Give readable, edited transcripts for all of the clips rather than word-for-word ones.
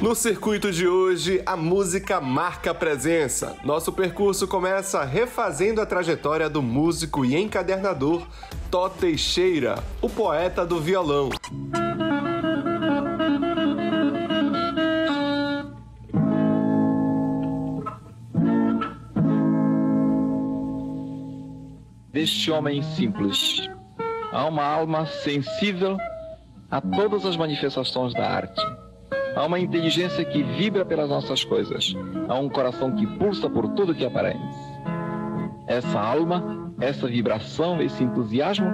No circuito de hoje, a música marca presença. Nosso percurso começa refazendo a trajetória do músico e encadernador Tó Teixeira, o poeta do violão. Deste homem simples, há uma alma sensível a todas as manifestações da arte. Há uma inteligência que vibra pelas nossas coisas. Há um coração que pulsa por tudo que aparece. Essa alma, essa vibração, esse entusiasmo,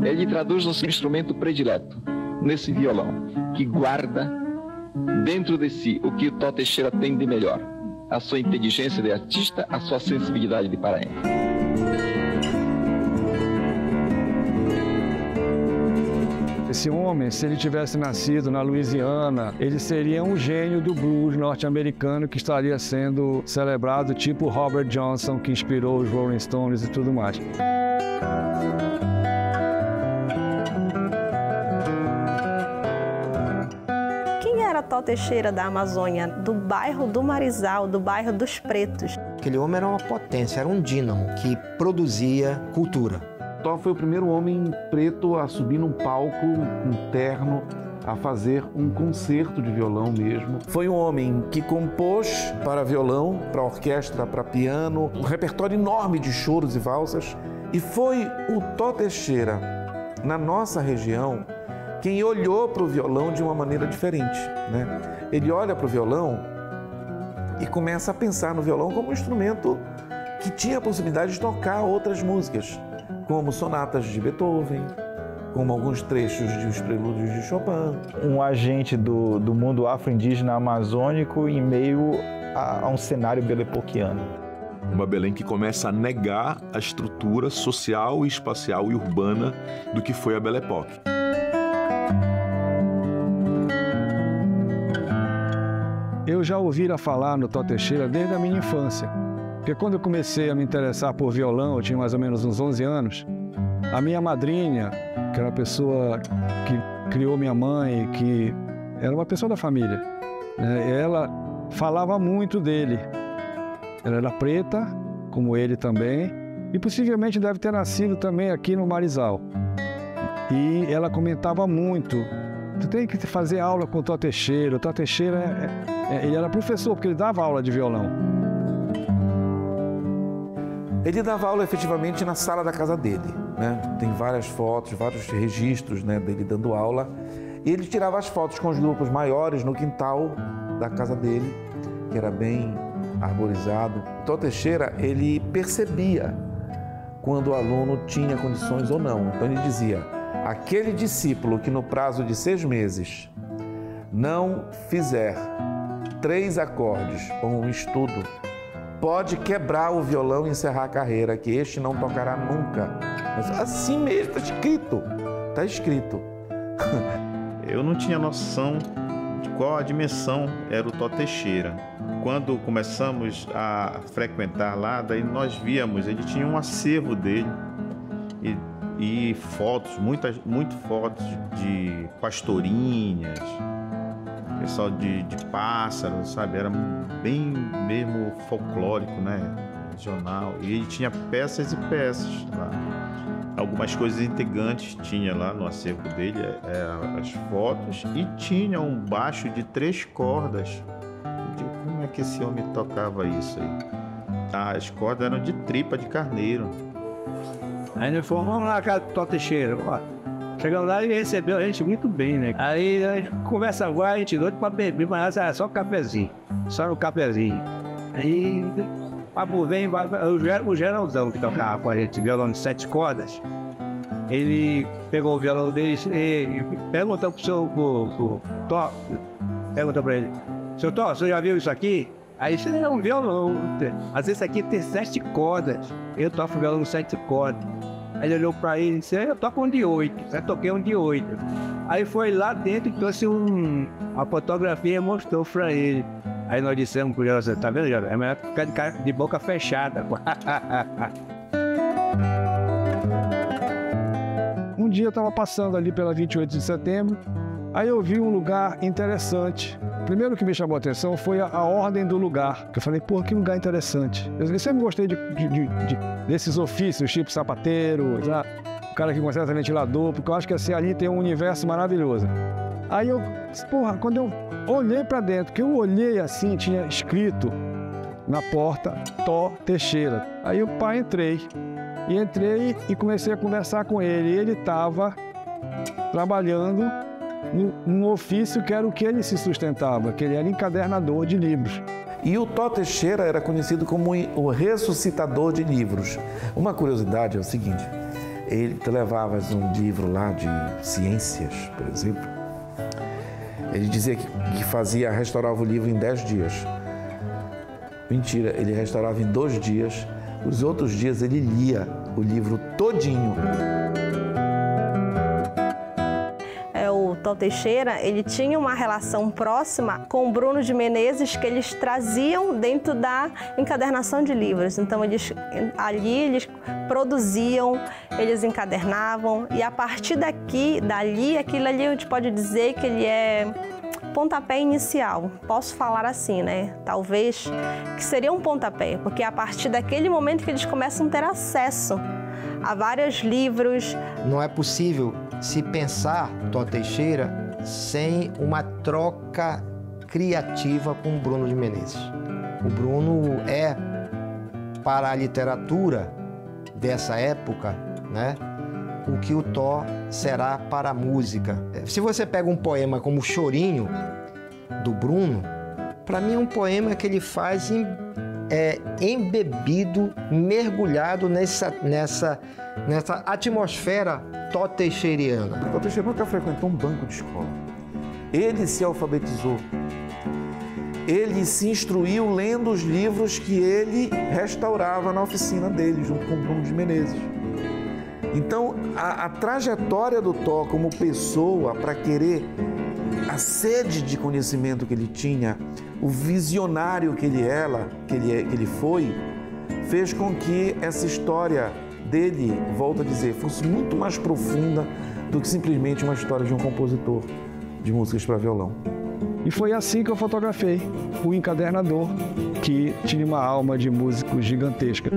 ele traduz no seu instrumento predileto, nesse violão, que guarda dentro de si o que o Tó Teixeira tem de melhor. A sua inteligência de artista, a sua sensibilidade de paraense. Esse homem, se ele tivesse nascido na Louisiana, ele seria um gênio do blues norte-americano que estaria sendo celebrado tipo Robert Johnson, que inspirou os Rolling Stones e tudo mais. Quem era Tó Teixeira da Amazônia, do bairro do Marizal, do bairro dos Pretos? Aquele homem era uma potência, era um dínamo que produzia cultura. Tó foi o primeiro homem preto a subir num palco, um terno, a fazer um concerto de violão mesmo. Foi um homem que compôs para violão, para orquestra, para piano, um repertório enorme de choros e valsas. E foi o Tó Teixeira, na nossa região, quem olhou para o violão de uma maneira diferente, né? Ele olha para o violão e começa a pensar no violão como um instrumento que tinha a possibilidade de tocar outras músicas, como sonatas de Beethoven, como alguns trechos de Os Prelúdios de Chopin. Um agente do mundo afro-indígena amazônico em meio a um cenário belepoquiano. Uma Belém que começa a negar a estrutura social, espacial e urbana do que foi a Belle Époque. Eu já ouvira falar no Tó Teixeira desde a minha infância. Porque quando eu comecei a me interessar por violão, eu tinha mais ou menos uns 11 anos, a minha madrinha, que era a pessoa que criou minha mãe, que era uma pessoa da família, né? Ela falava muito dele. Ela era preta, como ele também, e possivelmente deve ter nascido também aqui no Marizal. E ela comentava muito: tu tem que fazer aula com o Tó Teixeira. O Tó Teixeira, ele era professor, porque ele dava aula de violão. Ele dava aula efetivamente na sala da casa dele, né? Tem várias fotos, vários registros, né, dele dando aula. E ele tirava as fotos com os grupos maiores no quintal da casa dele, que era bem arborizado. O Tó Teixeira, ele percebia quando o aluno tinha condições ou não. Então ele dizia: aquele discípulo que no prazo de 6 meses não fizer 3 acordes ou um estudo, pode quebrar o violão e encerrar a carreira, que este não tocará nunca. Mas assim mesmo, está escrito. Está escrito. Eu não tinha noção de qual a dimensão era o Tó Teixeira. Quando começamos a frequentar lá, daí nós víamos, ele tinha um acervo dele e fotos, muitas fotos de pastorinhas, pessoal de pássaros, sabe? Era bem mesmo folclórico, né? Regional. E ele tinha peças e peças lá. Algumas coisas intrigantes tinha lá no acervo dele, as fotos, e tinha um baixo de 3 cordas. Eu digo, como é que esse homem tocava isso aí? As cordas eram de tripa de carneiro. Aí nós fomos, vamos lá na casa do Tó Teixeira. Ó. Chegamos lá e recebeu a gente muito bem, né? Aí a gente conversa agora, a gente doido pra beber, mas era só cafezinho, só no cafezinho. Aí o papo vem, o Geraldão que tocava com a gente, violão de 7 cordas, ele pegou o violão dele e perguntou pro seu Tó, perguntou pra ele: seu Tó, você já viu isso aqui? Aí você é um violão, às vezes aqui tem 7 cordas, eu toco violão de 7 cordas. Aí ele olhou pra ele e disse: eu toco um de 8, eu toquei um de 8. Aí foi lá dentro e trouxe uma fotografia e mostrou pra ele. Aí nós dissemos pro Geraldo: tá vendo, Geraldo? É melhor ficar de boca fechada. Um dia eu estava passando ali pela 28 de setembro, Aí eu vi um lugar interessante. Primeiro que me chamou a atenção foi a ordem do lugar. Eu falei, pô, que lugar interessante. Eu sempre gostei desses ofícios, tipo sapateiro, sabe? O cara que conserta ventilador, porque eu acho que assim, ali tem um universo maravilhoso. Aí eu, porra, quando eu olhei para dentro, que eu olhei assim, tinha escrito na porta, Tó Teixeira. Aí eu entrei. E entrei e comecei a conversar com ele. Ele estava trabalhando num ofício que era o que ele se sustentava, que ele era encadernador de livros. E o Tó Teixeira era conhecido como o ressuscitador de livros. Uma curiosidade é o seguinte, tu levavas um livro lá de ciências, por exemplo, ele dizia que restaurava o livro em 10 dias. Mentira, ele restaurava em 2 dias, os outros dias ele lia o livro todinho. O Tó Teixeira, ele tinha uma relação próxima com o Bruno de Menezes, que eles traziam dentro da encadernação de livros. Então, eles produziam, eles encadernavam, e a partir dali, aquilo ali a gente pode dizer que ele é pontapé inicial. Posso falar assim, né? Talvez que seria um pontapé, porque é a partir daquele momento que eles começam a ter acesso a vários livros. Não é possível se pensar Tó Teixeira sem uma troca criativa com o Bruno de Menezes. O Bruno é, para a literatura dessa época, né, o que o Tó será para a música. Se você pega um poema como Chorinho, do Bruno, para mim é um poema que ele faz embebido, mergulhado nessa atmosfera tó teixeiriana. Tó Teixeira nunca frequentou um banco de escola. Ele se alfabetizou. Ele se instruiu lendo os livros que ele restaurava na oficina dele, junto com o Bruno de Menezes. Então, a trajetória do Tó como pessoa para querer, a sede de conhecimento que ele tinha, o visionário que ele foi, fez com que essa história dele, volto a dizer, fosse muito mais profunda do que simplesmente uma história de um compositor de músicas para violão. E foi assim que eu fotografei o encadernador, que tinha uma alma de músico gigantesca.